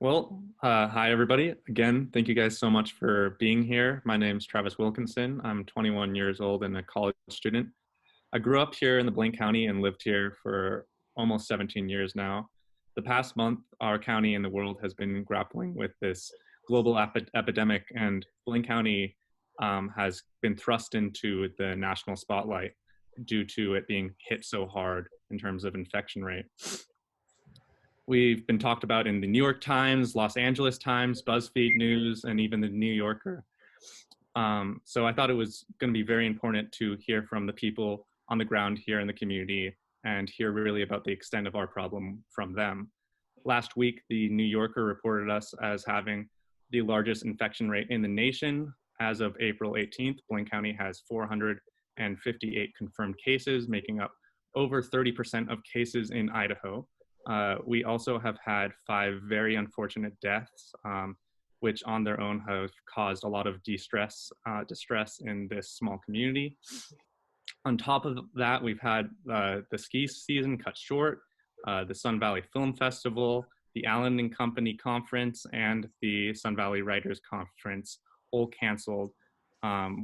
Hi everybody. Again, thank you guys so much for being here. My name's Travis Wilkinson. I'm 21 years old and a college student. I grew up here in the Blaine County and lived here for almost 17 years now. The past month, our county and the world has been grappling with this global epidemic, and Blaine County has been thrust into the national spotlight due to it being hit so hard in terms of infection rate. We've been talked about in the New York Times, Los Angeles Times, BuzzFeed News, and even the New Yorker. So I thought it was going to be very important to hear from the people on the ground here in the community and hear really about the extent of our problem from them. Last week, the New Yorker reported us as having the largest infection rate in the nation. As of April 18th, Blaine County has 458 confirmed cases, making up over 30% of cases in Idaho. We also have had 5 very unfortunate deaths, which on their own have caused a lot of distress in this small community. On top of that, we've had the ski season cut short, the Sun Valley Film Festival, the Allen and Company Conference, and the Sun Valley Writers Conference all canceled,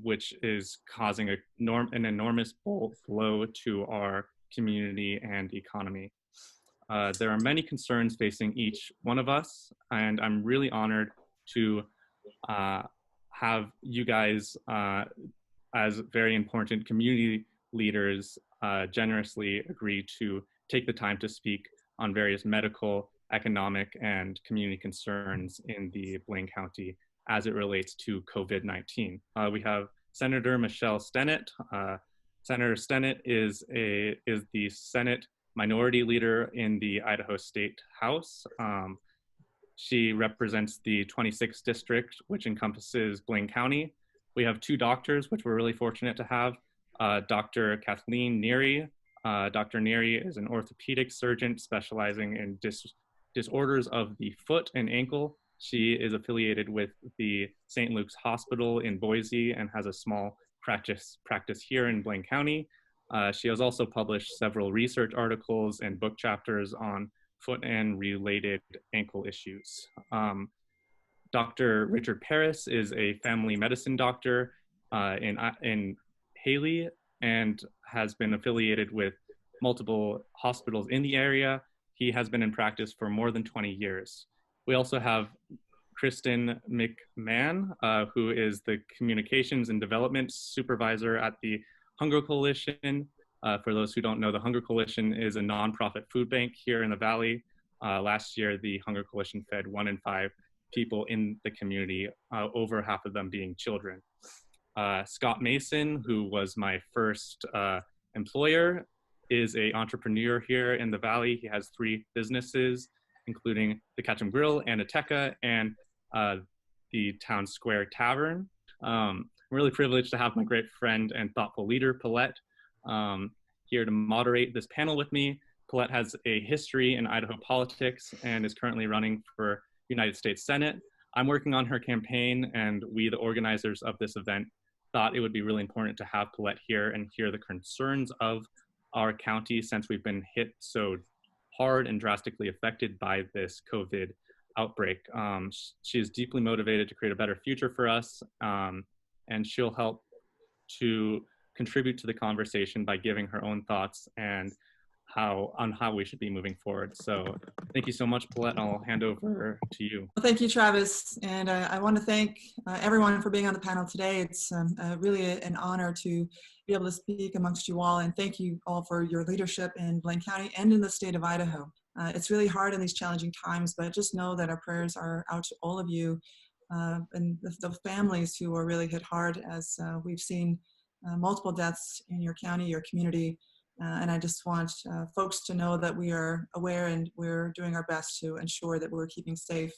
which is causing an enormous blow to our community and economy. There are many concerns facing each one of us, and I'm really honored to have you guys as very important community leaders generously agree to take the time to speak on various medical, economic, and community concerns in the Blaine County as it relates to COVID-19. We have Senator Michelle Stennett. Senator Stennett is the Senate Minority Leader in the Idaho State House. She represents the 26th district, which encompasses Blaine County. We have 2 doctors, which we're really fortunate to have. Dr. Kathleen Neary. Dr. Neary is an orthopedic surgeon specializing in disorders of the foot and ankle. She is affiliated with the St. Luke's Hospital in Boise and has a small practice here in Blaine County. She has also published several research articles and book chapters on foot and related ankle issues. Dr. Richard Paris is a family medicine doctor in Haley and has been affiliated with multiple hospitals in the area. He has been in practice for more than 20 years. We also have Kristen McMahon, who is the Communications and Development Supervisor at the Hunger Coalition. For those who don't know, the Hunger Coalition is a nonprofit food bank here in the Valley. Last year, the Hunger Coalition fed 1 in 5 people in the community, over half of them being children. Scott Mason, who was my first employer, is an entrepreneur here in the Valley. He has 3 businesses, including the Ketchum Grill, Anateca, and the Town Square Tavern. I'm really privileged to have my great friend and thoughtful leader, Paulette, here to moderate this panel with me. Paulette has a history in Idaho politics and is currently running for United States Senate. I'm working on her campaign, and we, the organizers of this event, thought it would be really important to have Paulette here and hear the concerns of our county since we've been hit so hard and drastically affected by this COVID outbreak. She is deeply motivated to create a better future for us, and she'll help to contribute to the conversation by giving her own thoughts and how we should be moving forward. So thank you so much, Paulette. I'll hand over to you. Well, thank you, Travis. And I want to thank everyone for being on the panel today. It's really an honor to be able to speak amongst you all. And thank you all for your leadership in Blaine County and in the state of Idaho. It's really hard in these challenging times, but just know that our prayers are out to all of you and the families who are really hit hard, as we've seen multiple deaths in your county, your community. And I just want folks to know that we are aware and we're doing our best to ensure that we're keeping safe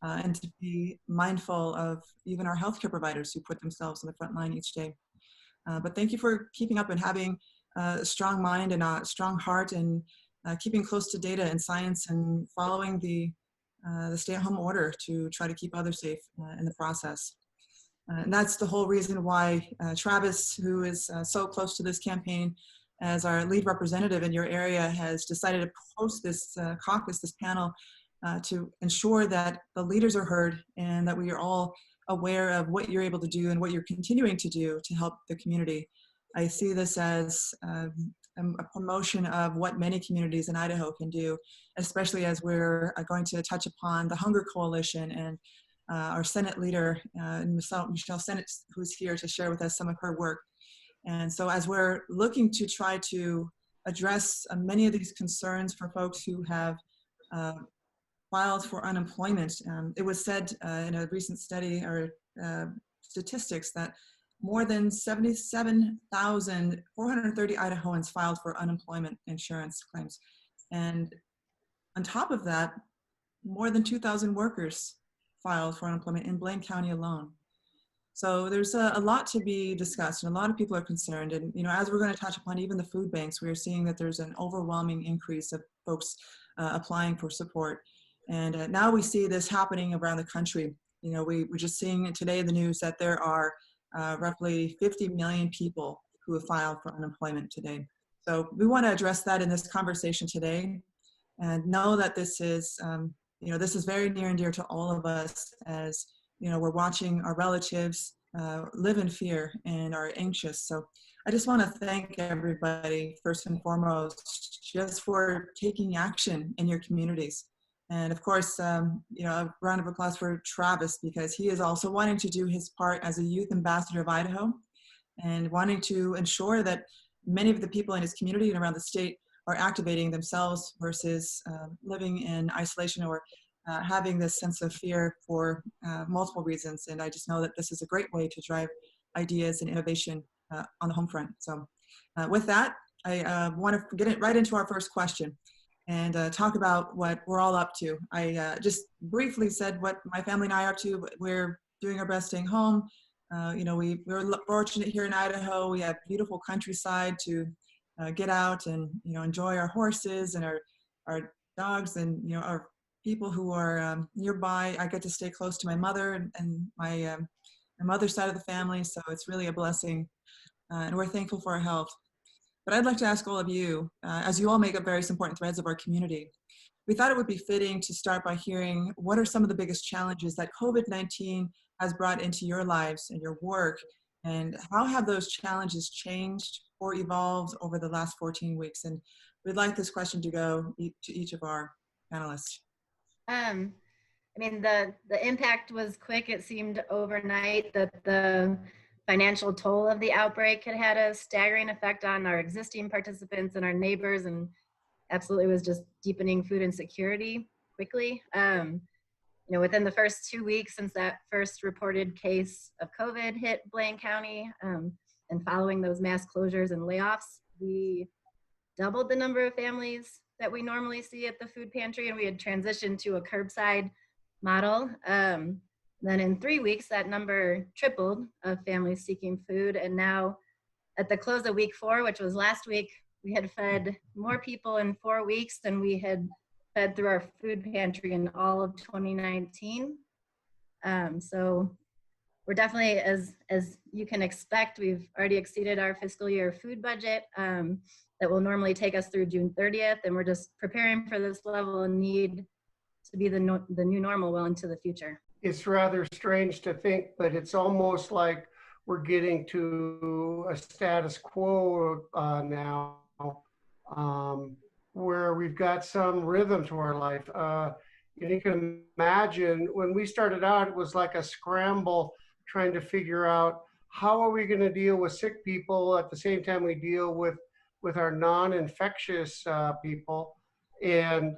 and to be mindful of even our healthcare providers who put themselves on the front line each day. But thank you for keeping up and having a strong mind and a strong heart and keeping close to data and science and following the stay-at-home order to try to keep others safe in the process. And that's the whole reason why Travis, who is so close to this campaign, as our lead representative in your area, has decided to host this caucus, this panel, to ensure that the leaders are heard and that we are all aware of what you're able to do and what you're continuing to do to help the community. I see this as a promotion of what many communities in Idaho can do, especially as we're going to touch upon the Hunger Coalition and our Senate leader, Michelle Senate, who's here to share with us some of her work. And so as we're looking to try to address many of these concerns for folks who have filed for unemployment, it was said in a recent study or statistics that more than 77,430 Idahoans filed for unemployment insurance claims. And on top of that, more than 2,000 workers filed for unemployment in Blaine County alone. So there's a lot to be discussed, and a lot of people are concerned. And as we're going to touch upon even the food banks, we're seeing that there's an overwhelming increase of folks applying for support. And now we see this happening around the country. We're just seeing today in the news that there are roughly 50 million people who have filed for unemployment today. So we want to address that in this conversation today, and know that this is, this is very near and dear to all of us, as we're watching our relatives live in fear and are anxious. So I just want to thank everybody first and foremost just for taking action in your communities. And of course, a round of applause for Travis, because he is also wanting to do his part as a youth ambassador of Idaho and wanting to ensure that many of the people in his community and around the state are activating themselves versus living in isolation or having this sense of fear for multiple reasons. And I just know that this is a great way to drive ideas and innovation on the home front. So with that, I want to get it right into our first question and talk about what we're all up to. I just briefly said what my family and I are up to. We're doing our best staying home. We're fortunate here in Idaho. We have beautiful countryside to get out and enjoy our horses and our dogs and our people who are nearby. I get to stay close to my mother and my mother's side of the family, so it's really a blessing, and we're thankful for our health. But I'd like to ask all of you, as you all make up various important threads of our community, we thought it would be fitting to start by hearing what are some of the biggest challenges that COVID-19 has brought into your lives and your work, and how have those challenges changed or evolved over the last 14 weeks? And we'd like this question to go to each of our panelists. The impact was quick. It seemed overnight that the financial toll of the outbreak had a staggering effect on our existing participants and our neighbors, and absolutely was just deepening food insecurity quickly. Within the first 2 weeks since that first reported case of COVID hit Blaine County, and following those mass closures and layoffs, we doubled the number of families that we normally see at the food pantry, and we had transitioned to a curbside model. Then in 3 weeks, that number tripled of families seeking food. And now at the close of week 4, which was last week, we had fed more people in 4 weeks than we had fed through our food pantry in all of 2019. So we're definitely, as you can expect, we've already exceeded our fiscal year food budget that will normally take us through June 30th. And we're just preparing for this level of need to be the new normal well into the future. It's rather strange to think, but it's almost like we're getting to a status quo now, where we've got some rhythm to our life. You can imagine when we started out, it was like a scramble trying to figure out how are we going to deal with sick people at the same time we deal with our non-infectious people. And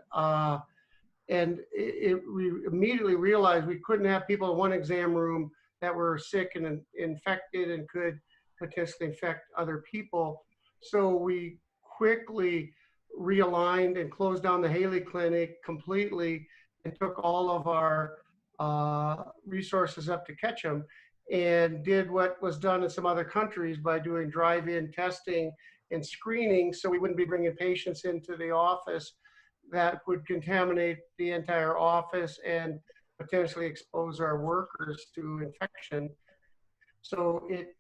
we immediately realized we couldn't have people in one exam room that were sick and infected and could potentially infect other people. So we quickly realigned and closed down the Haley Clinic completely and took all of our resources up to Ketchum and did what was done in some other countries by doing drive-in testing and screening, so we wouldn't be bringing patients into the office that would contaminate the entire office and potentially expose our workers to infection. So it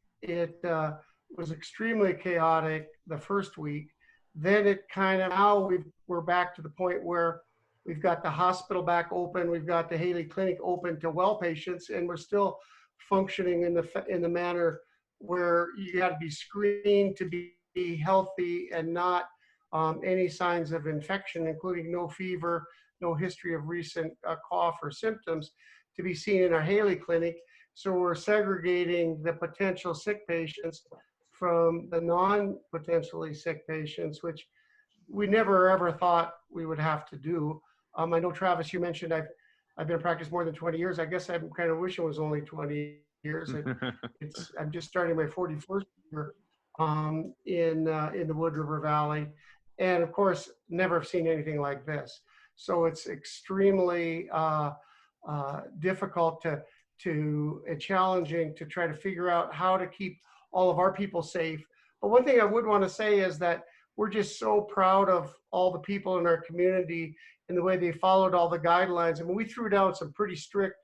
was extremely chaotic the first week. Then it kind of, now we're back to the point where We've got the hospital back open. We've got the Haley Clinic open to well patients, and we're still functioning in the manner where you got to be screened to be healthy and not any signs of infection, including no fever, no history of recent cough or symptoms, to be seen in our Haley Clinic. So we're segregating the potential sick patients from the non-potentially sick patients, which we never ever thought we would have to do. I know, Travis, you mentioned I've been in practice more than 20 years. I guess I'm kind of wishing it was only 20 years. I'm just starting my 41st year in the Wood River Valley, and of course, never have seen anything like this. So it's extremely difficult and challenging to try to figure out how to keep all of our people safe. But one thing I would want to say is that we're just so proud of all the people in our community and the way they followed all the guidelines. I mean, we threw down some pretty strict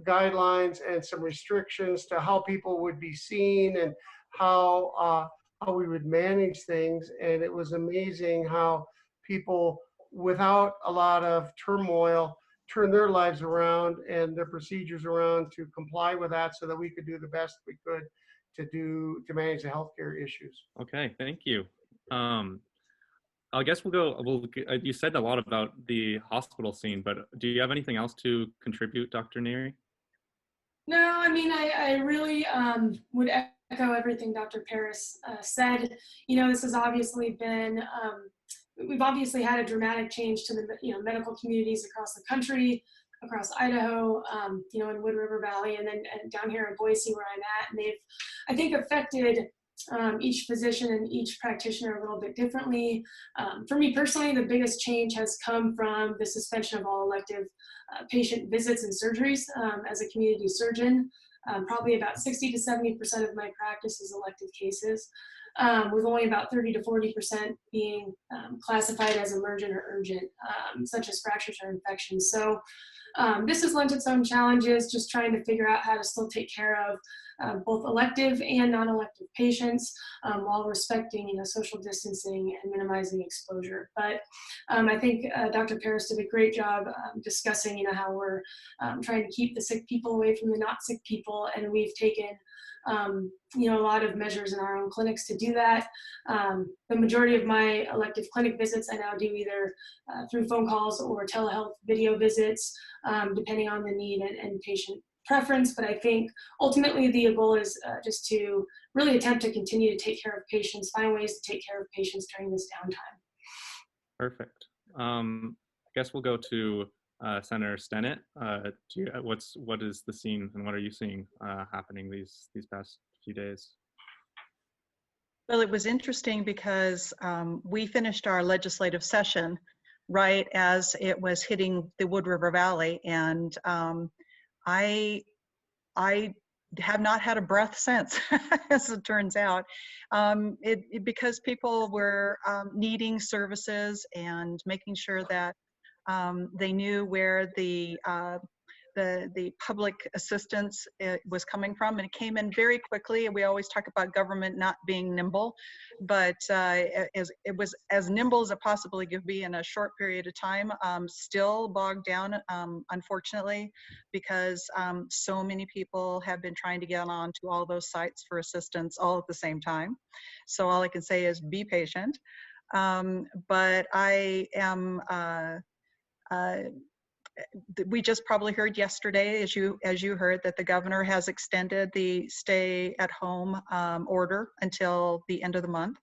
guidelines and some restrictions to how people would be seen and how we would manage things. And it was amazing how people, without a lot of turmoil, turned their lives around and their procedures around to comply with that, so that we could do the best we could to manage the healthcare issues. Okay, thank you. I guess you said a lot about the hospital scene, but do you have anything else to contribute, Dr. Neary? No, I mean, I really would echo everything Dr. Paris said. You know, this has obviously been, we've obviously had a dramatic change to the medical communities across the country, across Idaho, in Wood River Valley, and down here in Boise where I'm at. And they've, I think, affected each physician and each practitioner a little bit differently. For me personally, the biggest change has come from the suspension of all elective patient visits and surgeries. As a community surgeon, probably about 60 to 70% of my practice is elective cases, with only about 30 to 40% being classified as emergent or urgent, such as fractures or infections. So this has lent its own challenges, just trying to figure out how to still take care of both elective and non-elective patients while respecting, social distancing and minimizing exposure. But I think Dr. Paris did a great job discussing, how we're trying to keep the sick people away from the not sick people, and we've taken a lot of measures in our own clinics to do that. The majority of my elective clinic visits I now do either through phone calls or telehealth video visits, depending on the need and patient preference. But I think ultimately the goal is just to really attempt to continue to take care of patients, find ways to take care of patients during this downtime. Perfect. I guess we'll go to Senator Stennett. What is the scene and what are you seeing happening these past few days? Well, it was interesting because we finished our legislative session right as it was hitting the Wood River Valley, and I have not had a breath since, as it turns out, because people were needing services and making sure that they knew where the public assistance was coming from, and it came in very quickly. And we always talk about government not being nimble, but it was as nimble as it possibly could be in a short period of time. Still bogged down, unfortunately, because so many people have been trying to get on to all those sites for assistance all at the same time. So all I can say is be patient. But I am. We just probably heard yesterday, as you heard, that the governor has extended the stay-at-home order until the end of the month.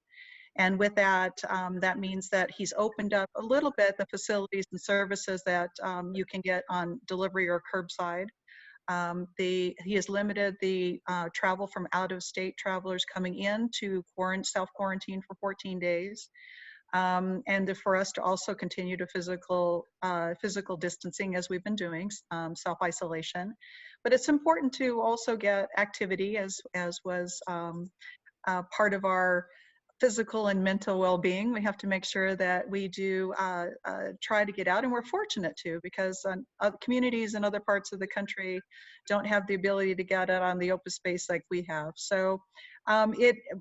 And with that, that means that he's opened up a little bit the facilities and services that you can get on delivery or curbside. He has limited the travel from out-of-state travelers coming in to self-quarantine for 14 days. And for us to also continue to physical distancing as we've been doing, self-isolation. But it's important to also get activity, as was part of our physical and mental well-being. We have to make sure that we do try to get out, and we're fortunate to, because other communities in other parts of the country don't have the ability to get out on the open space like we have. So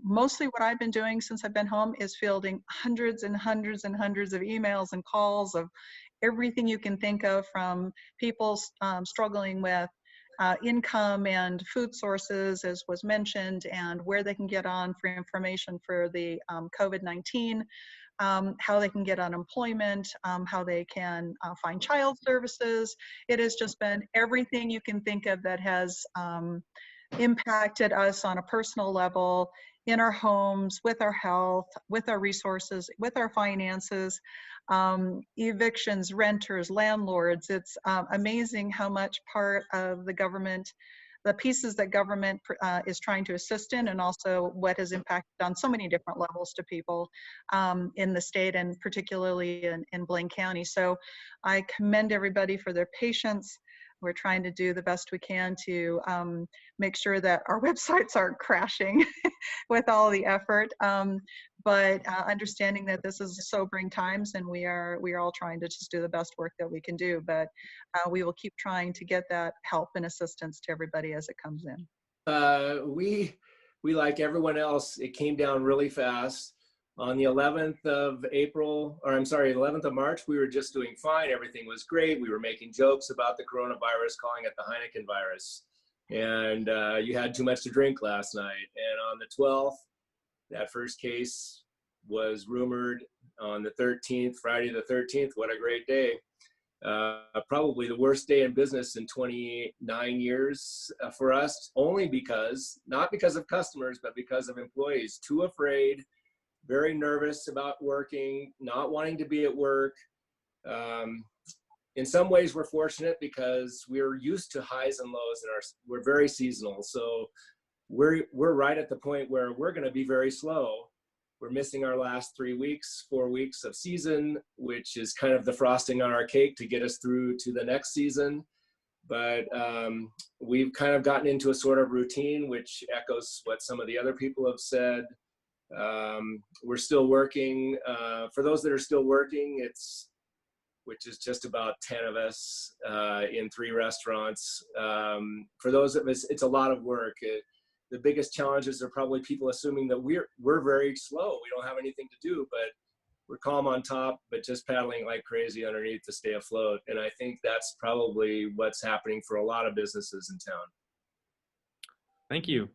mostly what I've been doing since I've been home is fielding hundreds and hundreds and hundreds of emails and calls of everything you can think of, from people struggling with income and food sources, as was mentioned, and where they can get on for information for the COVID-19, how they can get unemployment, how they can find child services. It has just been everything you can think of that has impacted us on a personal level, in our homes, with our health, with our resources, with our finances, evictions, renters, landlords. It's amazing how much part of the government, the pieces that government is trying to assist in, and also what has impacted on so many different levels to people in the state, and particularly in Blaine County. So I commend everybody for their patience. We're trying to do the best we can to make sure that our websites aren't crashing with all the effort. But understanding that this is sobering times, and we are all trying to just do the best work that we can do. But we will keep trying to get that help and assistance to everybody as it comes in. We like everyone else, it came down really fast. On the 11th of April, or I'm sorry, 11th of March, we were just doing fine. Everything was great. We were making jokes about the coronavirus, calling it the Heineken virus. And you had too much to drink last night. And on the 12th, that first case was rumored. On the 13th, Friday the 13th, what a great day. Probably the worst day in business in 29 years for us, only because, not because of customers, but because of employees. Too afraid, very nervous about working, not wanting to be at work. In some ways, we're fortunate because we're used to highs and lows, and we're very seasonal. So we're right at the point where we're going to be very slow. We're missing our last 4 weeks of season, which is kind of the frosting on our cake to get us through to the next season. But we've kind of gotten into a sort of routine, which echoes what some of the other people have said. We're still working. For those that are still working, which is just about 10 of us in 3 restaurants. For those of us, it's a lot of work. The biggest challenges are probably people assuming that we're very slow. We don't have anything to do, but we're calm on top, but just paddling like crazy underneath to stay afloat. And I think that's probably what's happening for a lot of businesses in town. Thank you.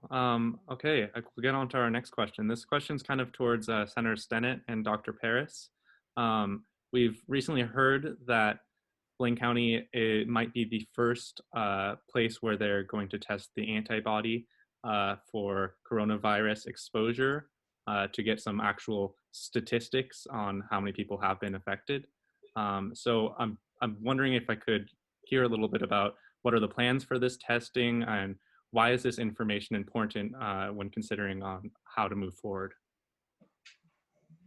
Okay, we'll get on to our next question. This question's kind of towards Senator Stennett and Dr. Paris. We've recently heard that Blaine County, it might be the first place where they're going to test the antibody for coronavirus exposure to get some actual statistics on how many people have been affected. So I'm wondering if I could hear a little bit about what are the plans for this testing, and why is this information important when considering on how to move forward?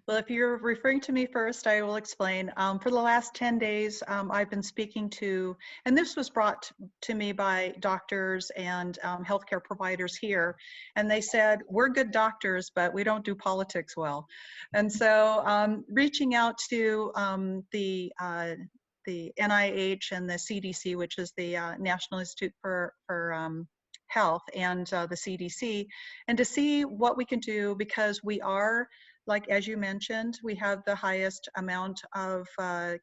Well, if you're referring to me first, I will explain. For the last 10 days, I've been speaking to, and this was brought to me by doctors and healthcare providers here, and they said, we're good doctors, but we don't do politics well. And so reaching out to the NIH and the CDC, which is the National Institute for Health, and the CDC, and to see what we can do, because we are, like, as you mentioned, we have the highest amount of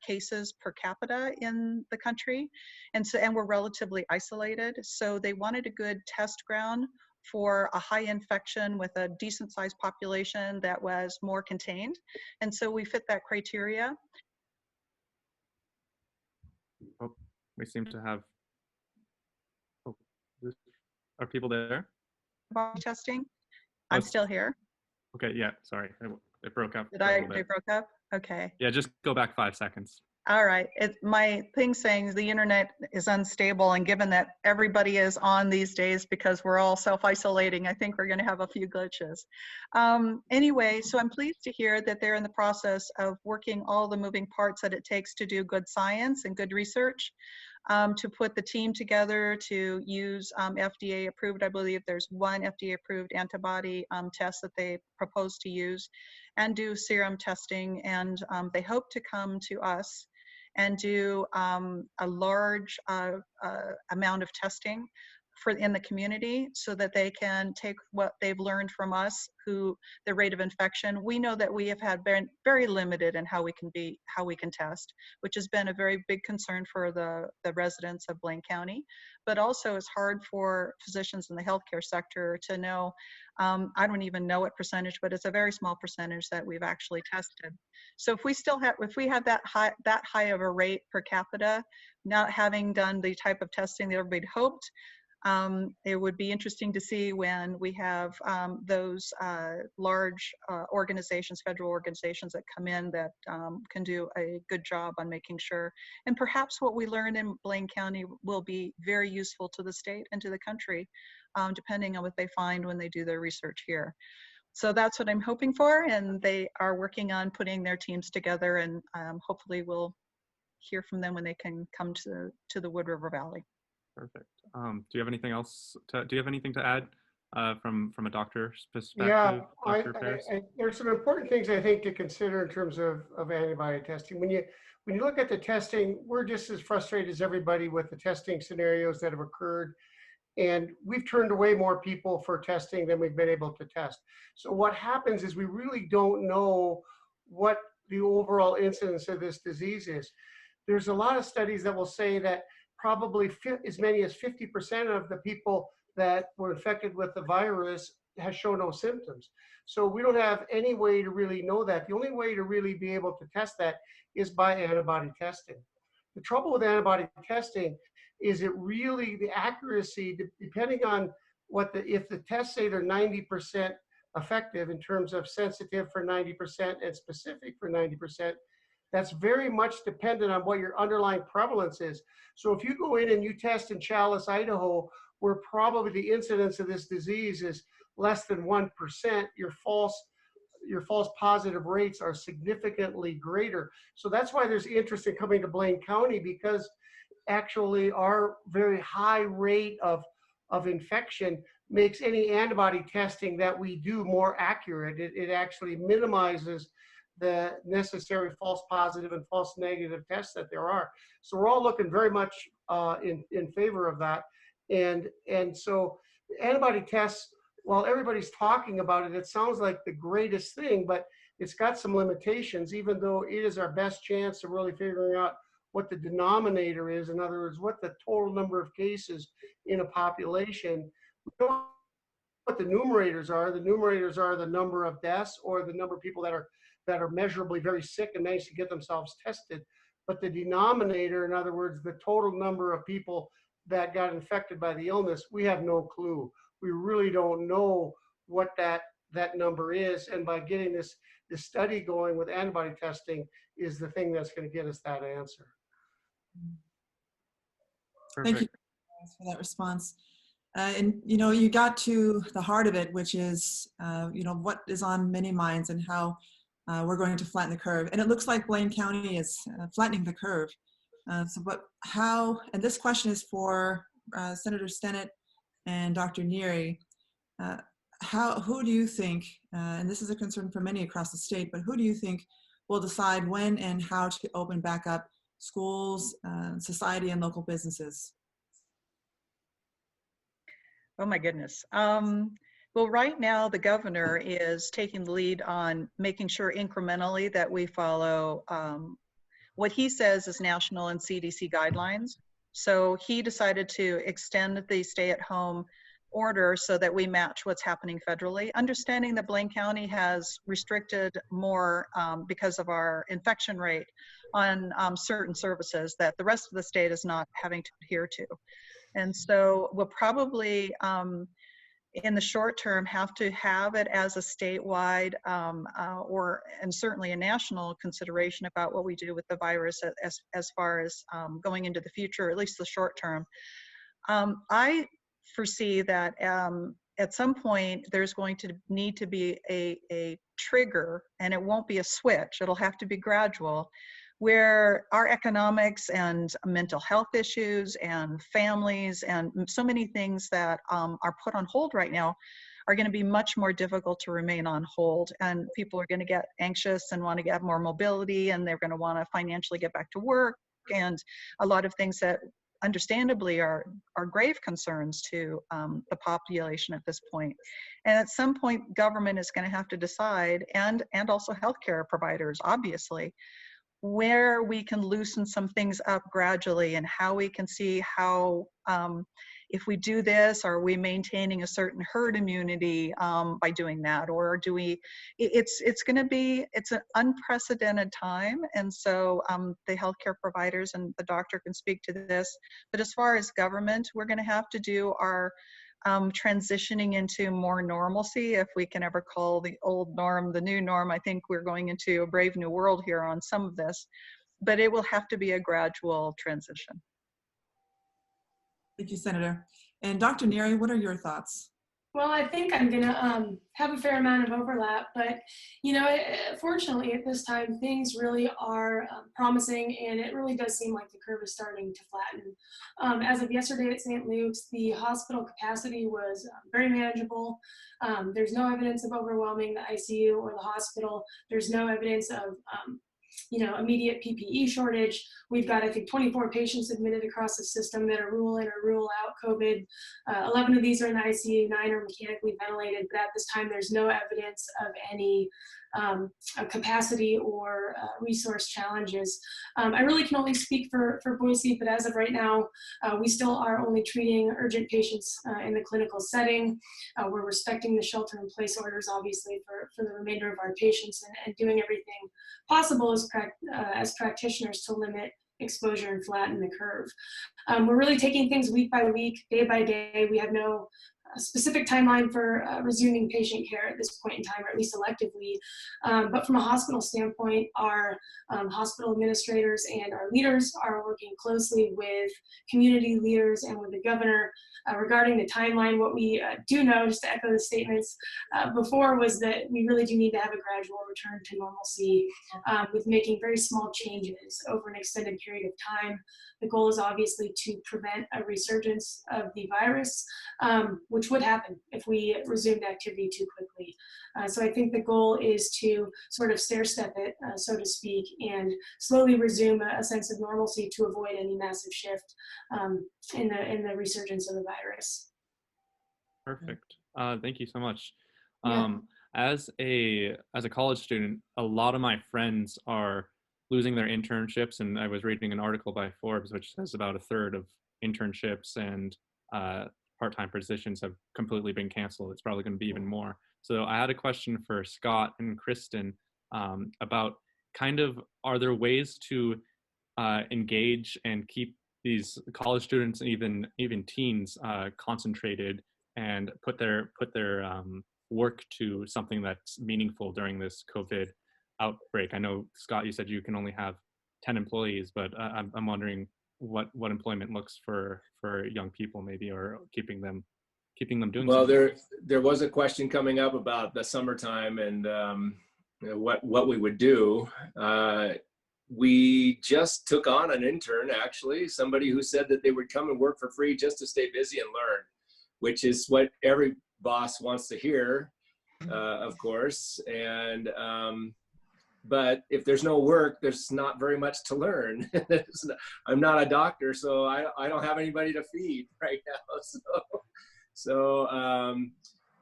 cases per capita in the country. And we're relatively isolated. So they wanted a good test ground for a high infection with a decent sized population that was more contained. And so we fit that criteria. Oh, we seem to have, are people there? Testing. I'm still here. Okay, yeah, sorry, it broke up. Did I broke up? Okay. Yeah, just go back 5 seconds. All right. My thing saying the internet is unstable, and given that everybody is on these days because we're all self-isolating, I think we're going to have a few glitches. Anyway, so I'm pleased to hear that they're in the process of working all the moving parts that it takes to do good science and good research, to put the team together to use FDA approved. I believe there's one FDA approved antibody test that they propose to use, and do serum testing. And they hope to come to us and do a large amount of testing in the community, so that they can take what they've learned from us, the rate of infection. We know that we have had very limited in how we can test, which has been a very big concern for the residents of Blaine County, but also it's hard for physicians in the healthcare sector to know. I don't even know what percentage, but it's a very small percentage that we've actually tested. So if we have that high of a rate per capita, not having done the type of testing that everybody hoped, it would be interesting to see when we have those large organizations, federal organizations that come in that can do a good job on making sure. And perhaps what we learn in Blaine County will be very useful to the state and to the country, depending on what they find when they do their research here. So that's what I'm hoping for, and they are working on putting their teams together, and hopefully we'll hear from them when they can come to the Wood River Valley. Perfect. Do you have anything else? Do you have anything to add from a doctor's perspective? Yeah, Dr. Paris? there's some important things I think to consider in terms of antibody testing. When you look at the testing, we're just as frustrated as everybody with the testing scenarios that have occurred. And we've turned away more people for testing than we've been able to test. So what happens is we really don't know what the overall incidence of this disease is. There's a lot of studies that will say that probably as many as 50% of the people that were infected with the virus has shown no symptoms. So we don't have any way to really know that. The only way to really be able to test that is by antibody testing. The trouble with antibody testing is the accuracy, depending on if the tests say they're 90% effective in terms of sensitive for 90% and specific for 90%, that's very much dependent on what your underlying prevalence is. So if you go in and you test in Chalice, Idaho, where probably the incidence of this disease is less than 1%, your false positive rates are significantly greater. So that's why there's interest in coming to Blaine County, because actually our very high rate of infection makes any antibody testing that we do more accurate. It actually minimizes the necessary false positive and false negative tests that there are. So we're all looking very much in favor of that. And so antibody tests, while everybody's talking about it, it sounds like the greatest thing, but it's got some limitations, even though it is our best chance of really figuring out what the denominator is. In other words, what the total number of cases in a population. We don't know what the numerators are. The numerators are the number of deaths or the number of people that are measurably very sick and managed to get themselves tested. But the denominator, in other words, the total number of people that got infected by the illness, we have no clue. We really don't know what that number is. And by getting this study going with antibody testing is the thing that's going to get us that answer. Perfect. Thank you for that response. And you got to the heart of it, which is what is on many minds and how we're going to flatten the curve. And it looks like Blaine County is flattening the curve. And this question is for Senator Stennett and Dr. Neary. Who do you think, and this is a concern for many across the state, but who do you think will decide when and how to open back up schools, society, and local businesses? Oh my goodness. Well, right now the governor is taking the lead on making sure incrementally that we follow what he says is national and CDC guidelines. So he decided to extend the stay-at-home order so that we match what's happening federally, understanding that Blaine County has restricted more because of our infection rate on certain services that the rest of the state is not having to adhere to. And so we'll probably in the short term have to have it as a statewide and certainly a national consideration about what we do with the virus as far as going into the future, at least the short term. I foresee that at some point there's going to need to be a trigger, and it won't be a switch. It'll have to be gradual, where our economics and mental health issues and families and so many things that are put on hold right now are going to be much more difficult to remain on hold. And people are going to get anxious and want to get more mobility, and they're going to want to financially get back to work, and a lot of things that understandably are grave concerns to the population at this point. And at some point, government is going to have to decide, and also healthcare providers, obviously, where we can loosen some things up gradually, and how we can see how, if we do this, are we maintaining a certain herd immunity by doing that, or do we, it's an unprecedented time. And so the healthcare providers and the doctor can speak to this, but as far as government, we're gonna have to do our transitioning into more normalcy, if we can ever call the old norm the new norm. I think we're going into a brave new world here on some of this, but it will have to be a gradual transition. Thank you, Senator. And Dr. Neary, what are your thoughts? Well, I think I'm going to have a fair amount of overlap, but, you know, fortunately at this time, things really are promising, and it really does seem like the curve is starting to flatten. As of yesterday at St. Luke's, the hospital capacity was very manageable. There's no evidence of overwhelming the ICU or the hospital. There's no evidence of immediate PPE shortage. We've got, I think, 24 patients admitted across the system that are rule in or rule out COVID. 11 of these are in the ICU, 9 are mechanically ventilated, but at this time, there's no evidence of any capacity or resource challenges. I really can only speak for Boise, but as of right now, we still are only treating urgent patients in the clinical setting. We're respecting the shelter-in-place orders, obviously, for the remainder of our patients, and doing everything possible as practitioners to limit exposure and flatten the curve. We're really taking things week by week, day by day. We have no specific timeline for resuming patient care at this point in time, or at least electively. But from a hospital standpoint, our hospital administrators and our leaders are working closely with community leaders and with the governor regarding the timeline. What we do know, just to echo the statements before, was that we really do need to have a gradual return to normalcy with making very small changes over an extended period of time. The goal is obviously to prevent a resurgence of the virus, which would happen if we resumed activity too quickly. So I think the goal is to sort of stair-step it, so to speak, and slowly resume a sense of normalcy to avoid any massive shift in the resurgence of the virus. Perfect. Thank you so much. Yeah. As a college student, a lot of my friends are losing their internships, and I was reading an article by Forbes which says about a third of internships and part-time positions have completely been canceled. It's probably going to be even more. So I had a question for Scott and Kristen about kind of, are there ways to engage and keep these college students and even teens concentrated and put their work to something that's meaningful during this COVID outbreak? I know, Scott, you said you can only have 10 employees, but I'm wondering what employment looks for young people, maybe, or keeping them doing well something. There was a question coming up about the summertime and what we would do. We just took on an intern, actually, somebody who said that they would come and work for free just to stay busy and learn, which is what every boss wants to hear, of course. And but if there's no work, there's not very much to learn. I'm not a doctor, so I don't have anybody to feed right now. So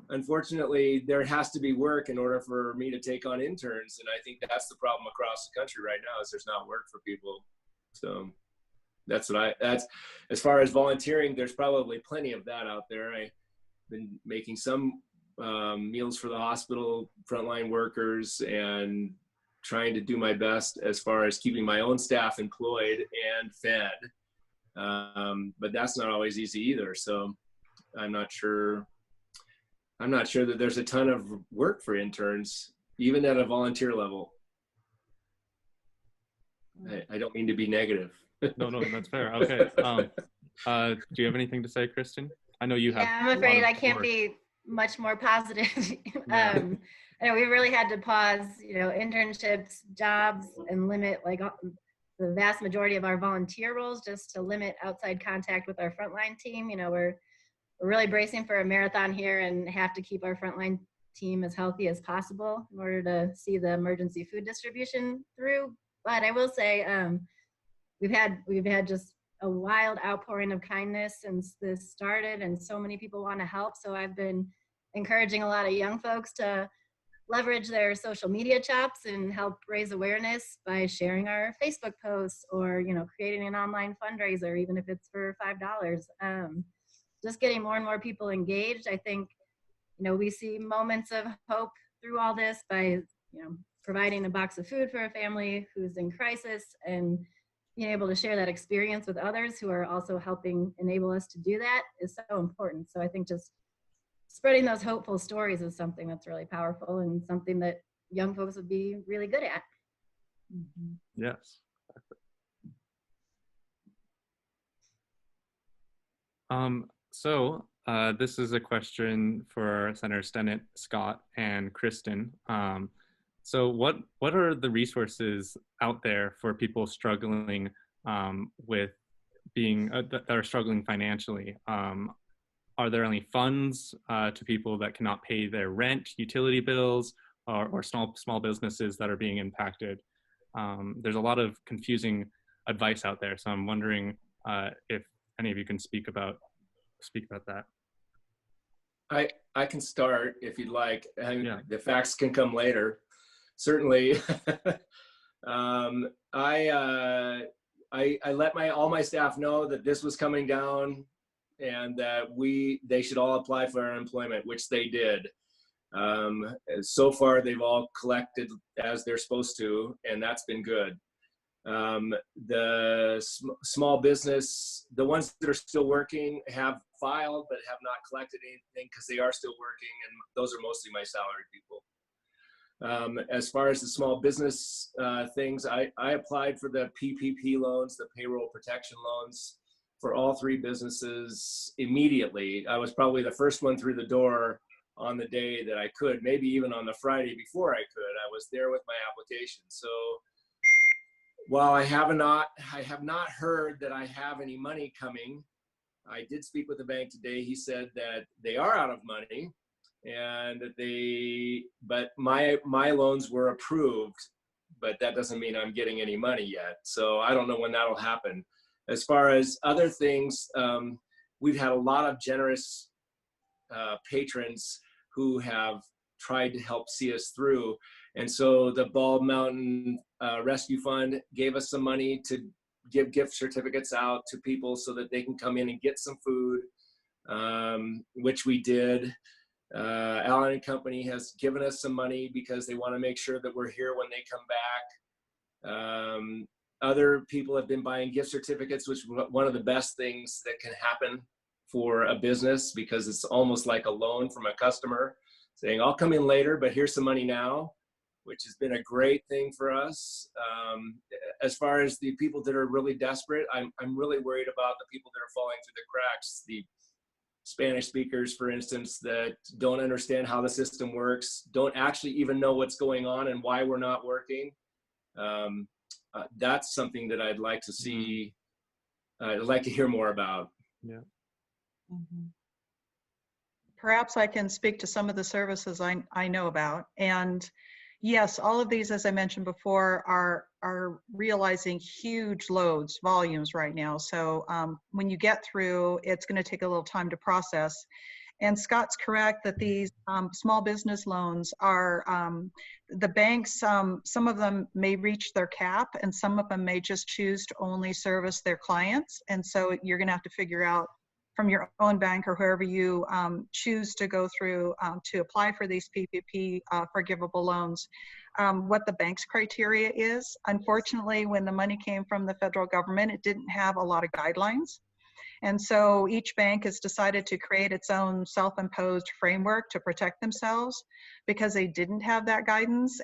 unfortunately, there has to be work in order for me to take on interns. And I think that's the problem across the country right now, is there's not work for people. So that's as far as volunteering, there's probably plenty of that out there. I've been making some meals for the hospital frontline workers and trying to do my best as far as keeping my own staff employed and fed. But that's not always easy either. So I'm not sure I'm not sure that there's a ton of work for interns, even at a volunteer level. I don't mean to be negative. No, that's fair. Okay. Do you have anything to say, Kristen? I know you have. Yeah, I'm afraid I can't be much more positive. Yeah. I know we really had to pause, internships, jobs, and limit the vast majority of our volunteer roles just to limit outside contact with our frontline team. We're really bracing for a marathon here and have to keep our frontline team as healthy as possible in order to see the emergency food distribution through. But I will say, we've had just a wild outpouring of kindness since this started, and so many people want to help. So I've been encouraging a lot of young folks to leverage their social media chops and help raise awareness by sharing our Facebook posts or, creating an online fundraiser, even if it's for $5. Just getting more and more people engaged. I think, we see moments of hope through all this by, providing a box of food for a family who's in crisis and being able to share that experience with others who are also helping enable us to do that is so important. So I think just spreading those hopeful stories is something that's really powerful and something that young folks would be really good at. Mm-hmm. Yes. This is a question for Senator Stennett, Scott, and Kristen. So what are the resources out there for people struggling with being that are struggling financially? Are there any funds to people that cannot pay their rent, utility bills, or small businesses that are being impacted? There's a lot of confusing advice out there, so I'm wondering if any of you can speak about that. I can start if you'd like. Yeah. The facts can come later. Certainly. I let all my staff know that this was coming down and that they should all apply for unemployment, which they did. So far, they've all collected as they're supposed to, and that's been good. The small business, the ones that are still working have filed but have not collected anything because they are still working, and those are mostly my salaried people. As far as the small business things, I applied for the PPP loans, the payroll protection loans, for all three businesses immediately. I was probably the first one through the door on the day that I could, maybe even on the Friday before I could. I was there with my application. So while I have not heard that I have any money coming, I did speak with the bank today. He said that they are out of money and but my loans were approved, but that doesn't mean I'm getting any money yet. So I don't know when that'll happen. As far as other things, we've had a lot of generous patrons who have tried to help see us through. And so the Bald Mountain Rescue Fund gave us some money to give gift certificates out to people so that they can come in and get some food, which we did. Allen & Company has given us some money because they want to make sure that we're here when they come back. Other people have been buying gift certificates, which is one of the best things that can happen for a business because it's almost like a loan from a customer saying, I'll come in later, but here's some money now, which has been a great thing for us. As far as the people that are really desperate, I'm really worried about the people that are falling through the cracks. The Spanish speakers, for instance, that don't understand how the system works, don't actually even know what's going on and why we're not working. That's something that I'd like to see, I'd like to hear more about. Yeah. Mm-hmm. Perhaps I can speak to some of the services I know about. And yes, all of these, as I mentioned before, are realizing huge loads, volumes right now. So when you get through, it's going to take a little time to process. And Scott's correct that these small business loans are, the banks, some of them may reach their cap and some of them may just choose to only service their clients. And so you're going to have to figure out from your own bank or whoever you choose to go through to apply for these PPP forgivable loans, what the bank's criteria is. Unfortunately, when the money came from the federal government, it didn't have a lot of guidelines. And so each bank has decided to create its own self-imposed framework to protect themselves because they didn't have that guidance.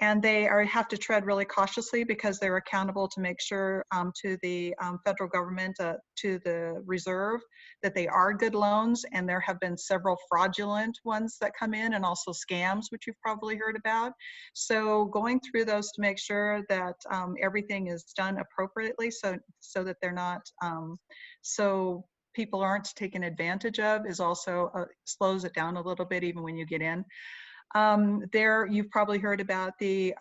And they have to tread really cautiously because they're accountable to make sure to the federal government, to the reserve, that they are good loans. And there have been several fraudulent ones that come in, and also scams, which you've probably heard about. So going through those to make sure that everything is done appropriately, so that they're not, so people aren't taken advantage of, is also slows it down a little bit even when you get in. You've probably heard about the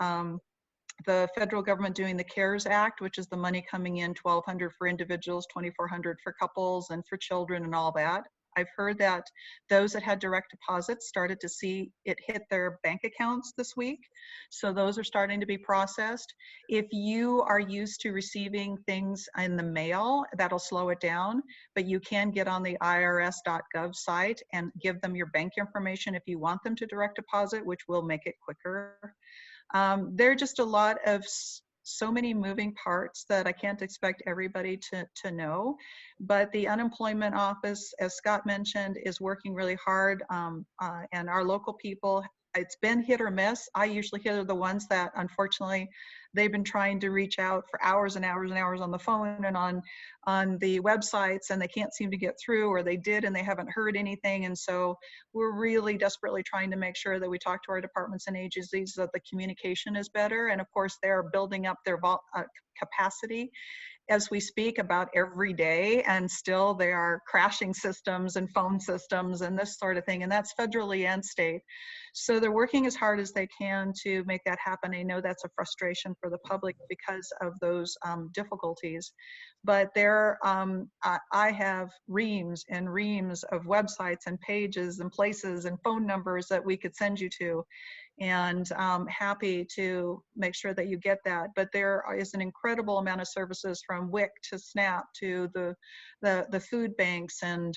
federal government doing the CARES Act, which is the money coming in, $1,200 for individuals, $2,400 for couples and for children and all that. I've heard that those that had direct deposits started to see it hit their bank accounts this week. So those are starting to be processed. If you are used to receiving things in the mail, that'll slow it down, but you can get on the irs.gov site and give them your bank information if you want them to direct deposit, which will make it quicker. There are just a lot of so many moving parts that I can't expect everybody to know. But the unemployment office, as Scott mentioned, is working really hard. And our local people, it's been hit or miss. I usually hear the ones that, unfortunately, they've been trying to reach out for hours and hours and hours on the phone and on the websites, and they can't seem to get through, or they did and they haven't heard anything. And so we're really desperately trying to make sure that we talk to our departments and agencies that the communication is better. And of course, they're building up their capacity as we speak about every day, and still they are crashing systems and phone systems and this sort of thing, and that's federally and state. So they're working as hard as they can to make that happen. I know that's a frustration for the public because of those difficulties, but I have reams and reams of websites and pages and places and phone numbers that we could send you to, and happy to make sure that you get that. But there is an incredible amount of services, from WIC to SNAP to the food banks and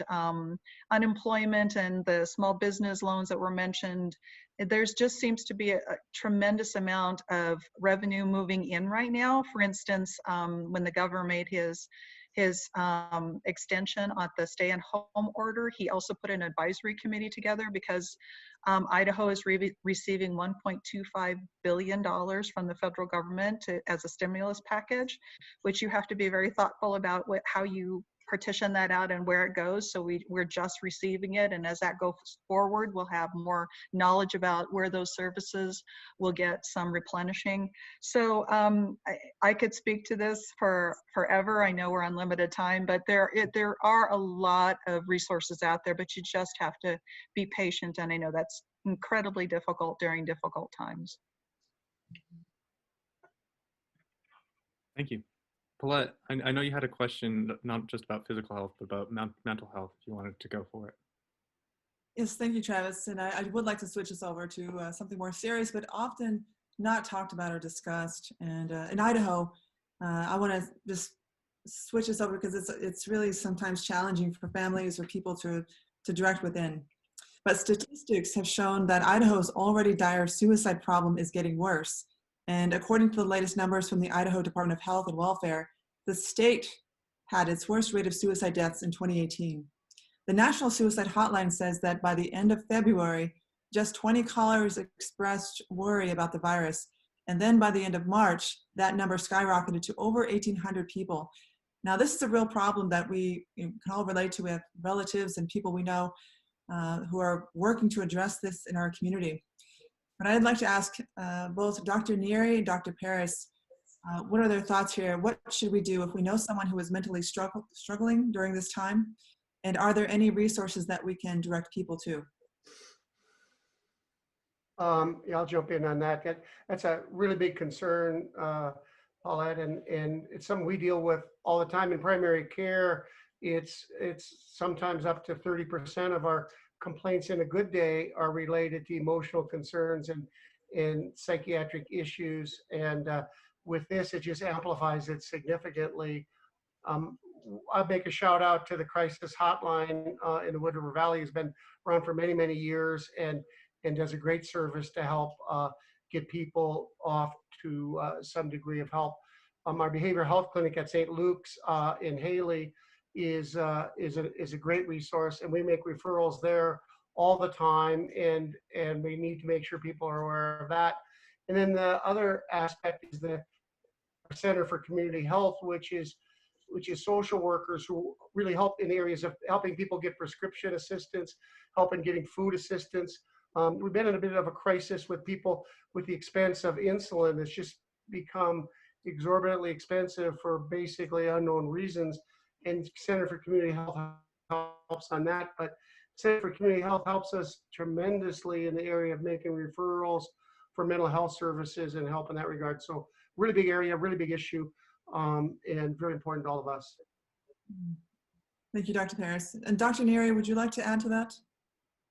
unemployment and the small business loans that were mentioned. There's just seems to be a tremendous amount of revenue moving in right now. For instance, when the governor made his extension on the stay-at-home order, he also put an advisory committee together because Idaho is receiving $1.25 billion from the federal government as a stimulus package, which you have to be very thoughtful about how you partition that out and where it goes. So we're just receiving it, and as that goes forward, we'll have more knowledge about where those services will get some replenishing. So I could speak to this for forever. I know we're on limited time, but there are a lot of resources out there, but you just have to be patient, and I know that's incredibly difficult during difficult times. Thank you. Paulette, I know you had a question, not just about physical health, but about mental health, if you wanted to go for it. Yes, thank you, Travis. And I would like to switch us over to something more serious, but often not talked about or discussed. And in Idaho, I want to just switch us over because it's really sometimes challenging for families or people to direct within. But statistics have shown that Idaho's already dire suicide problem is getting worse. And according to the latest numbers from the Idaho Department of Health and Welfare, the state had its worst rate of suicide deaths in 2018. The National Suicide Hotline says that by the end of February, just 20 callers expressed worry about the virus. And then by the end of March, that number skyrocketed to over 1,800 people. Now, this is a real problem that we can all relate to with relatives and people we know who are working to address this in our community. But I'd like to ask both Dr. Neary and Dr. Paris, what are their thoughts here? What should we do if we know someone who is mentally struggling during this time? And are there any resources that we can direct people to? Yeah, I'll jump in on that. That's a really big concern, Paulette, and it's something we deal with all the time in primary care. It's sometimes up to 30% of our complaints in a good day are related to emotional concerns and psychiatric issues. And with this, it just amplifies it significantly. I'll make a shout out to the crisis hotline in the Wood River Valley. Has been around for many, many years and does a great service to help get people off to some degree of help. our behavioral health clinic at St. Luke's in Haley is a great resource, and we make referrals there all the time, and we need to make sure people are aware of that. And then the other aspect is the Center for Community Health, which is social workers who really help in areas of helping people get prescription assistance, helping getting food assistance. We've been in a bit of a crisis with people with the expense of insulin. It's just become exorbitantly expensive for basically unknown reasons. And Center for Community Health helps on that. But Center for Community Health helps us tremendously in the area of making referrals for mental health services and help in that regard. So really big area, really big issue, and very important to all of us. Thank you, Dr. Paris. And Dr. Neary, would you like to add to that?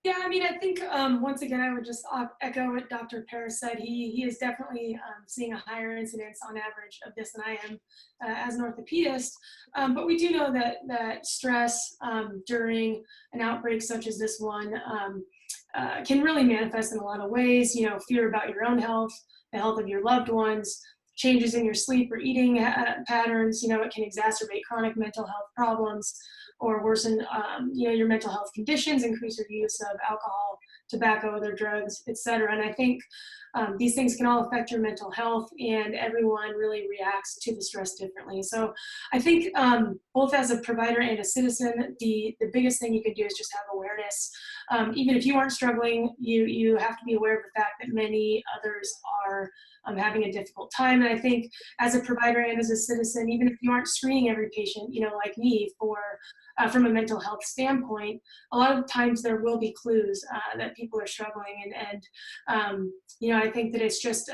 Yeah, I mean, I think once again, I would just echo what Dr. Paris said. He is definitely seeing a higher incidence on average of this than I am as an orthopedist. But we do know that stress during an outbreak such as this one can really manifest in a lot of ways. You know, fear about your own health, the health of your loved ones, changes in your sleep or eating patterns. You know, it can exacerbate chronic mental health problems or worsen, you know, your mental health conditions, increase your use of alcohol, tobacco, other drugs, etc. And I think these things can all affect your mental health, and everyone really reacts to the stress differently. So I think both as a provider and a citizen, the biggest thing you can do is just have awareness. Even if you aren't struggling, you have to be aware of the fact that many others are having a difficult time. And I think as a provider and as a citizen, even if you aren't screening every patient, you know, like me, for from a mental health standpoint, a lot of times there will be clues that people are struggling. And you know, I think that it's just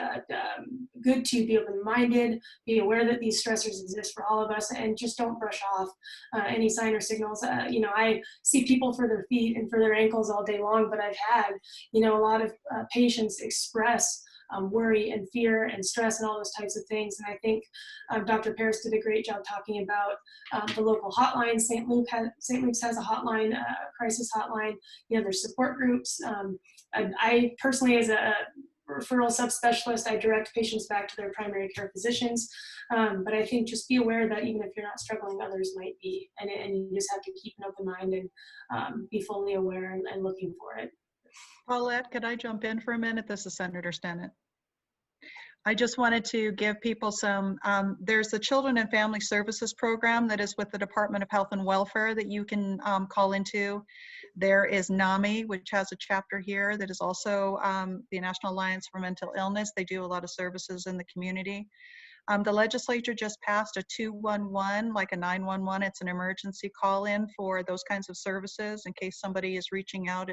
good to be open-minded, be aware that these stressors exist for all of us, and just don't brush off any sign or signals. You know, I see people for their feet and for their ankles all day long, but I've had, you know, a lot of patients express worry and fear and stress and all those types of things. And I think Dr. Paris did a great job talking about the local hotline. St. Luke's has a hotline, crisis hotline. You know, there's support groups. I personally, as a referral subspecialist, I direct patients back to their primary care physicians. But I think just be aware that even if you're not struggling, others might be. And you just have to keep an open mind and be fully aware and looking for it. Paulette, could I jump in for a minute? This is Senator Stennett. I just wanted to give people some, there's the Children and Family Services Program that is with the Department of Health and Welfare that you can call into. There is NAMI, which has a chapter here that is also the National Alliance for Mental Illness. They do a lot of services in the community. The legislature just passed a 211, like a 911. It's an emergency call-in for those kinds of services in case somebody is reaching out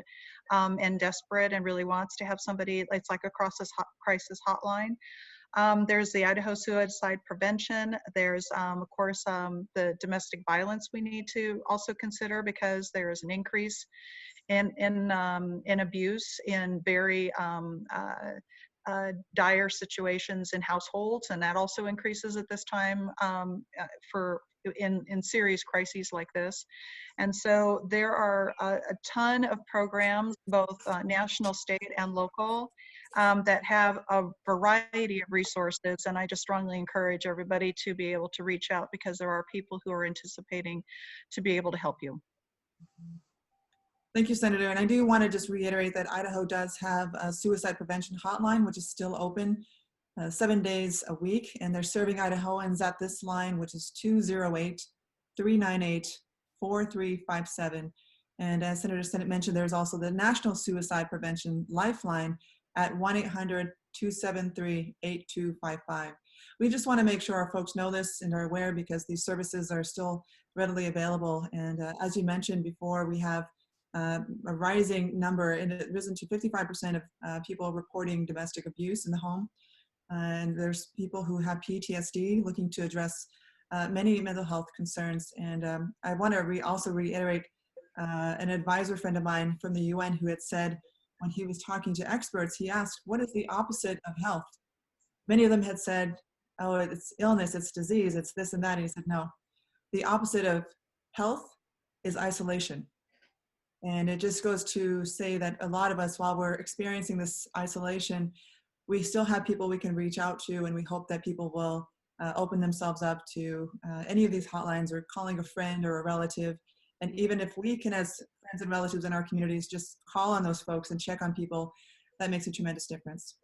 and desperate and really wants to have somebody. It's like a crisis hotline. There's the Idaho Suicide Prevention. There's, of course, the domestic violence we need to also consider, because there is an increase in abuse in very dire situations in households, and that also increases at this time in serious crises like this. And so there are a ton of programs, both national, state, and local, that have a variety of resources, and I just strongly encourage everybody to be able to reach out, because there are people who are anticipating to be able to help you. Thank you, Senator. And I do want to just reiterate that Idaho does have a suicide prevention hotline, which is still open 7 days a week. And they're serving Idahoans at this line, which is 208-398-4357. And as Senator Stennett mentioned, there's also the National Suicide Prevention Lifeline at 1-800-273-8255. We just want to make sure our folks know this and are aware, because these services are still readily available. And as you mentioned before, we have a rising number, and it risen to 55% of people reporting domestic abuse in the home. And there's people who have PTSD looking to address many mental health concerns. And I want to also reiterate an advisor friend of mine from the UN who had said, when he was talking to experts, he asked, what is the opposite of health? Many of them had said, oh, it's illness, it's disease, it's this and that. And he said, no, the opposite of health is isolation. And it just goes to say that a lot of us, while we're experiencing this isolation, we still have people we can reach out to, and we hope that people will open themselves up to any of these hotlines or calling a friend or a relative. And even if we can, as friends and relatives in our communities, just call on those folks and check on people, that makes a tremendous difference.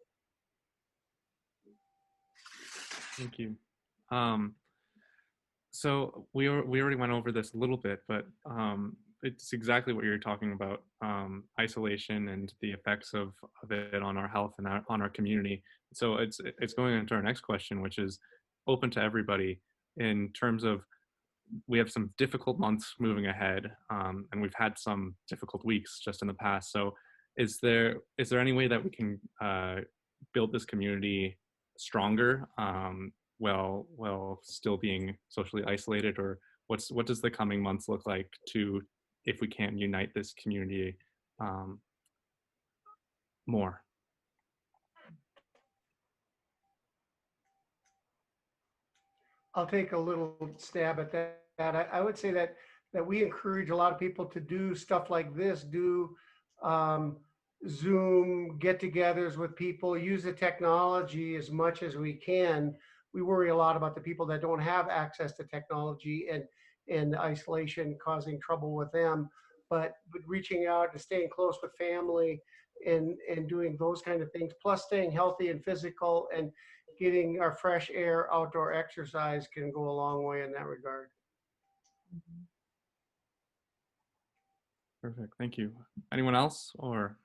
Thank you. So we already went over this a little bit, but it's exactly what you're talking about, isolation and the effects of it on our health and on our community. So it's going into our next question, which is open to everybody in terms of, we have some difficult months moving ahead, and we've had some difficult weeks just in the past. So is there any way that we can build this community stronger while still being socially isolated, or what does the coming months look like to, if we can unite this community more? I'll take a little stab at that. I would say that we encourage a lot of people to do stuff like this, do Zoom get-togethers with people, use the technology as much as we can. We worry a lot about the people that don't have access to technology and isolation causing trouble with them. But reaching out and staying close with family and doing those kind of things, plus staying healthy and physical and getting our fresh air, outdoor exercise can go a long way in that regard. Perfect, thank you. Anyone else, or?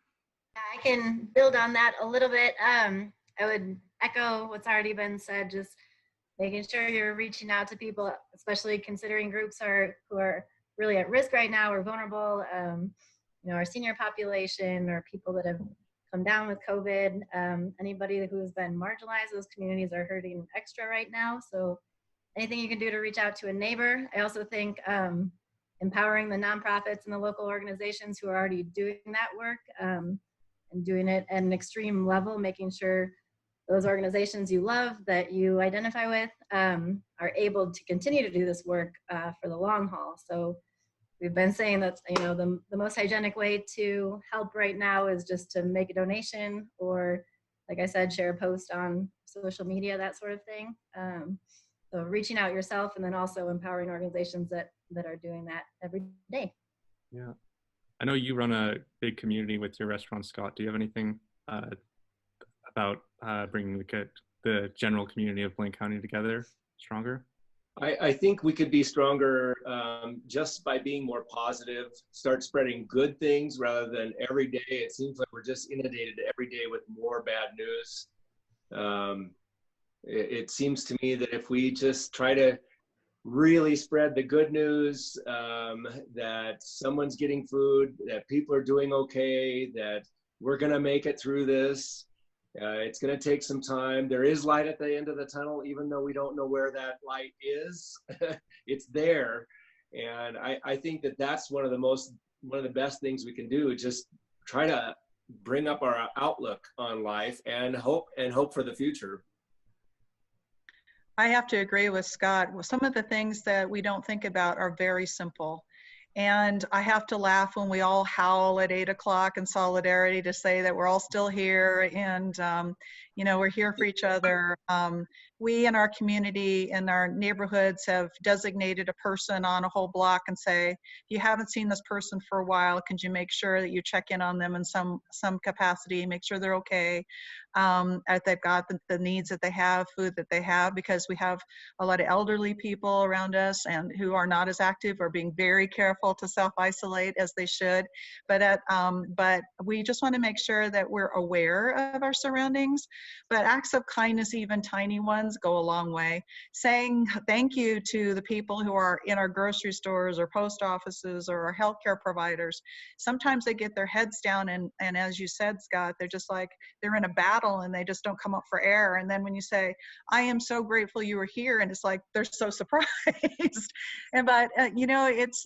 I can build on that a little bit. I would echo what's already been said, just making sure you're reaching out to people, especially considering groups who are really at risk right now or vulnerable, our senior population or people that have come down with COVID. Anybody who has been marginalized, those communities are hurting extra right now. So anything you can do to reach out to a neighbor. I also think empowering the nonprofits and the local organizations who are already doing that work and doing it at an extreme level, making sure those organizations you love, that you identify with, are able to continue to do this work for the long haul. So we've been saying that the most hygienic way to help right now is just to make a donation, or, like I said, share a post on social media, that sort of thing. So reaching out yourself, and then also empowering organizations that are doing that every day. Yeah, I know you run a big community with your restaurant, Scott. Do you have anything about bringing the general community of Blaine County together stronger? I think we could be stronger just by being more positive, start spreading good things rather than every day. It seems like we're just inundated every day with more bad news. It seems to me that if we just try to really spread the good news, that someone's getting food, that people are doing okay, that we're gonna make it through this. It's going to take some time. There is light at the end of the tunnel, even though we don't know where that light is. It's there, and I think that that's one of the best things we can do. Just try to bring up our outlook on life and hope for the future. I have to agree with Scott. Some of the things that we don't think about are very simple. And I have to laugh when we all howl at 8 o'clock in solidarity to say that we're all still here and, we're here for each other. We in our community, in our neighborhoods, have designated a person on a whole block and say, if you haven't seen this person for a while, could you make sure that you check in on them in some capacity, make sure they're okay, that they've got the needs that they have, food that they have, because we have a lot of elderly people around us and who are not as active or being very careful to self-isolate as they should. But we just want to make sure that we're aware of our surroundings. But acts of kindness, even tiny ones, go a long way. Saying thank you to the people who are in our grocery stores or post offices or our healthcare providers. Sometimes they get their heads down and as you said, Scott, they're just like, they're in a battle and they just don't come up for air. And then when you say, I am so grateful you were here, and it's like, they're so surprised. But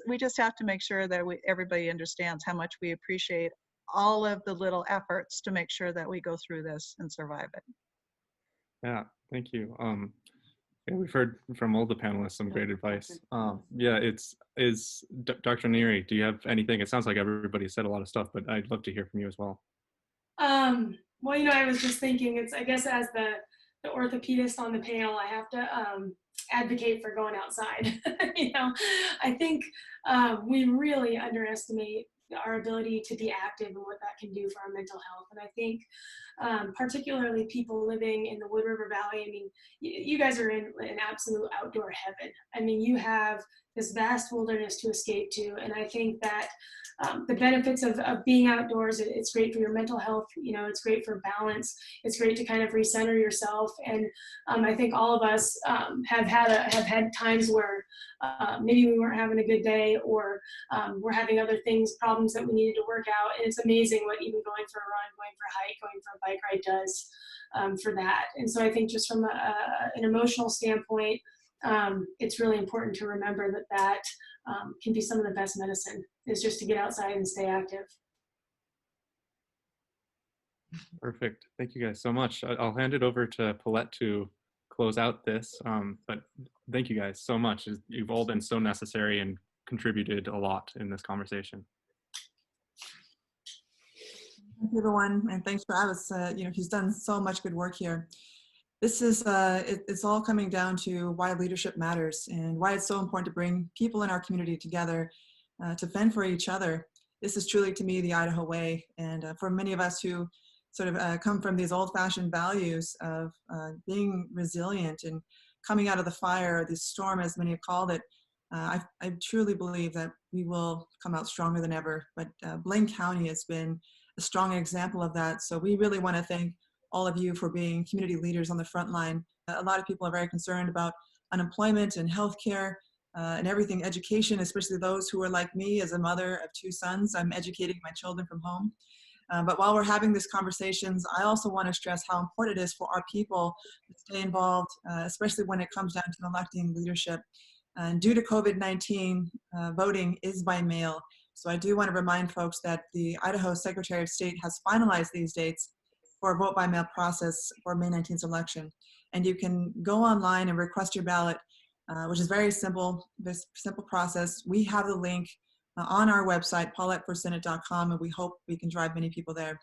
we just have to make sure that everybody understands how much we appreciate all of the little efforts to make sure that we go through this and survive it. Yeah, thank you. We've heard from all the panelists some great advice. Dr. Neary, do you have anything? It sounds like everybody said a lot of stuff, but I'd love to hear from you as well. Well, I was just thinking, I guess as the orthopedist on the panel, I have to advocate for going outside. You know, I think we really underestimate our ability to be active and what that can do for our mental health. And I think particularly people living in the Wood River Valley, I mean, you guys are in an absolute outdoor heaven. I mean, you have this vast wilderness to escape to. And I think that the benefits of being outdoors, it's great for your mental health, you know, it's great for balance, it's great to kind of recenter yourself. And I think all of us have had times where maybe we weren't having a good day, or we're having other things, problems that we needed to work out. And it's amazing what even going for a run, going for a hike, going for a bike ride does for that. And so I think just from an emotional standpoint, it's really important to remember that can be some of the best medicine, is just to get outside and stay active. Perfect. Thank you guys so much. I'll hand it over to Paulette to close out this. But thank you guys so much. You've all been so necessary and contributed a lot in this conversation. Thank you, everyone, and thanks for Travis. You know, he's done so much good work here. This is, it's all coming down to why leadership matters and why it's so important to bring people in our community together to fend for each other. This is truly, to me, the Idaho way. And for many of us who sort of come from these old-fashioned values of being resilient and coming out of the fire, the storm, as many have called it, I truly believe that we will come out stronger than ever. But Blaine County has been a strong example of that. So we really want to thank all of you for being community leaders on the front line. A lot of people are very concerned about unemployment and healthcare and everything, education, especially those who are like me as a mother of 2 sons. I'm educating my children from home. But while we're having these conversations, I also want to stress how important it is for our people to stay involved, especially when it comes down to electing leadership. And due to COVID-19, voting is by mail. So I do want to remind folks that the Idaho Secretary of State has finalized these dates for a vote by mail process for May 19th election. And you can go online and request your ballot, which is very simple, this simple process. We have the link on our website, pauletteforsenate.com, and we hope we can drive many people there.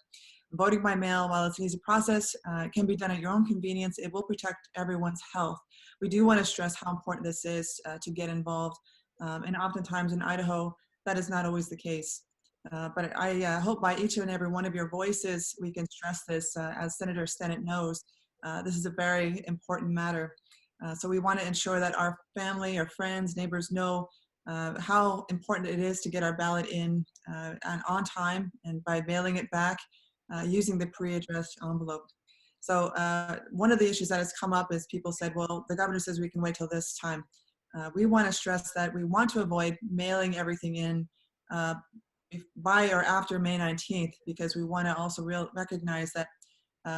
Voting by mail, while it's an easy process, it can be done at your own convenience. It will protect everyone's health. We do want to stress how important this is to get involved. And oftentimes in Idaho, that is not always the case. But I hope by each and every one of your voices, we can stress this. As Senator Stennett knows, this is a very important matter. So we want to ensure that our family, our friends, neighbors know how important it is to get our ballot in and on time, and by mailing it back using the pre-addressed envelope. So one of the issues that has come up is people said, well, the governor says we can wait till this time. We want to stress that we want to avoid mailing everything in by or after May 19th, because we want to also recognize that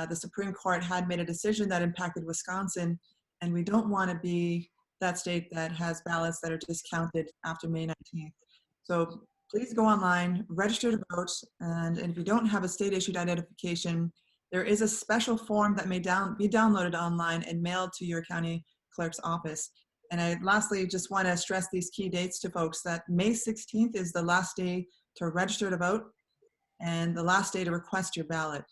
the Supreme Court had made a decision that impacted Wisconsin, and we don't want to be that state that has ballots that are discounted after May 19th. So please go online, register to vote, and if you don't have a state-issued identification, there is a special form that may be downloaded online and mailed to your county clerk's office. And I lastly just want to stress these key dates to folks, that May 16th is the last day to register to vote and the last day to request your ballot.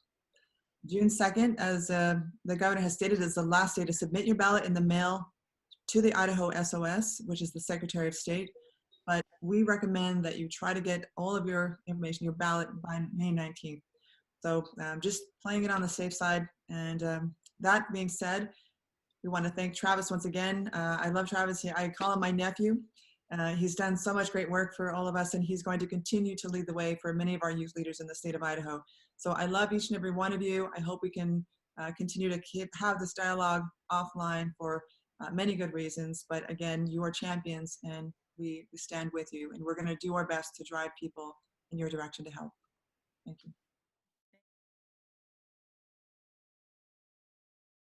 June 2nd, as the governor has stated, is the last day to submit your ballot in the mail to the Idaho SOS, which is the Secretary of State. But we recommend that you try to get all of your information, your ballot, by May 19th. So just playing it on the safe side. And that being said, we want to thank Travis once again. I love Travis. I call him my nephew. He's done so much great work for all of us, and he's going to continue to lead the way for many of our youth leaders in the state of Idaho. So I love each and every one of you. I hope we can continue to have this dialogue offline for many good reasons. But again, you are champions, and we stand with you, and we're going to do our best to drive people in your direction to help. Thank you.